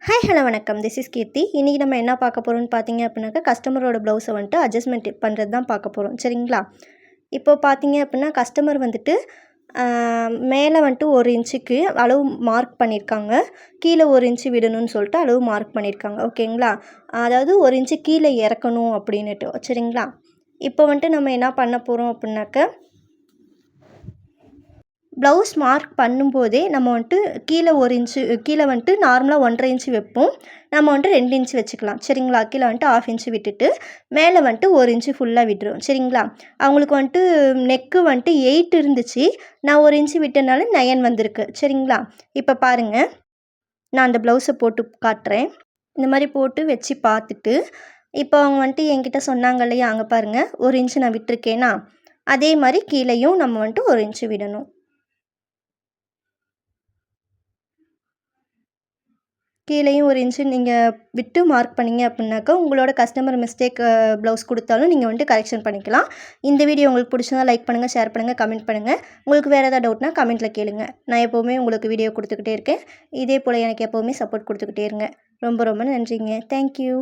Hi hello வணக்கம். This is கீர்த்தி. இன்றைக்கி நம்ம என்ன பார்க்க போகிறோம்னு பார்த்தீங்க அப்படின்னாக்கா, கஸ்டமரோட ப்ளவுஸை வந்துட்டு அட்ஜஸ்ட்மெண்ட் பண்ணுறது தான் பார்க்க போகிறோம். சரிங்களா? இப்போ பார்த்தீங்க அப்படின்னா, கஸ்டமர் வந்துட்டு மேலே வந்துட்டு 1 இன்ச்சுக்கு அளவு மார்க் பண்ணியிருக்காங்க. கீழே 1 இன்ச்சு விடணும்னு சொல்லிட்டு அளவு மார்க் பண்ணியிருக்காங்க. ஓகேங்களா? அதாவது 1 இன்ச்சு கீழே இறக்கணும் அப்படின்னுட்டு. சரிங்களா? இப்போ வந்துட்டு நம்ம என்ன பண்ண போகிறோம் அப்படின்னாக்க, ப்ளவுஸ் மார்க் பண்ணும்போதே நம்ம வந்துட்டு கீழே 1 இன்ச்சு கீழே வந்துட்டு நார்மலாக 1½ இன்ச்சு வைப்போம். நம்ம வந்துட்டு 2 இன்ச்சு வச்சுக்கலாம். சரிங்களா? கீழே வந்துட்டு 1/2 இன்ச்சு விட்டுட்டு, மேலே வந்துட்டு 1 இன்ச்சு ஃபுல்லாக விட்டுருவோம். சரிங்களா? அவங்களுக்கு வந்துட்டு நெக்கு வந்துட்டு 8 இருந்துச்சு. நான் 1 இன்ச்சு விட்டனால 9 வந்திருக்கு. சரிங்களா? இப்போ பாருங்கள், நான் அந்த ப்ளவுஸை போட்டு காட்டுறேன். இந்த மாதிரி போட்டு வச்சு பார்த்துட்டு, இப்போ அவங்க வந்துட்டு என்கிட்ட சொன்னாங்க இல்லையா, அங்கே பாருங்கள் 1 இன்ச்சு நான் விட்டுருக்கேனா, அதே மாதிரி கீழேயும் நம்ம வந்துட்டு 1 இன்ச்சு விடணும். கீழேயும் 1 இன்ச்சு நீங்கள் விட்டு மார்க் பண்ணீங்க அப்படின்னாக்கா, உங்களோட கஸ்டமர் மிஸ்டேக் ப்ளவுஸ் கொடுத்தாலும் நீங்கள் வந்துட்டு கரெக்ஷன் பண்ணிக்கலாம். இந்த வீடியோ உங்களுக்கு பிடிச்சிருந்தா லைக் பண்ணுங்கள், ஷேர் பண்ணுங்கள், கமெண்ட் பண்ணுங்கள். உங்களுக்கு வேறு ஏதாவது டவுட்னா கமெண்ட்டில் கேளுங்க. நான் எப்போவுமே உங்களுக்கு வீடியோ கொடுத்துக்கிட்டே இருக்கேன். இதே போல் எனக்கு எப்போவுமே சப்போர்ட் கொடுத்துக்கிட்டே இருங்க. ரொம்ப ரொம்ப நன்றிங்க. தேங்க்யூ.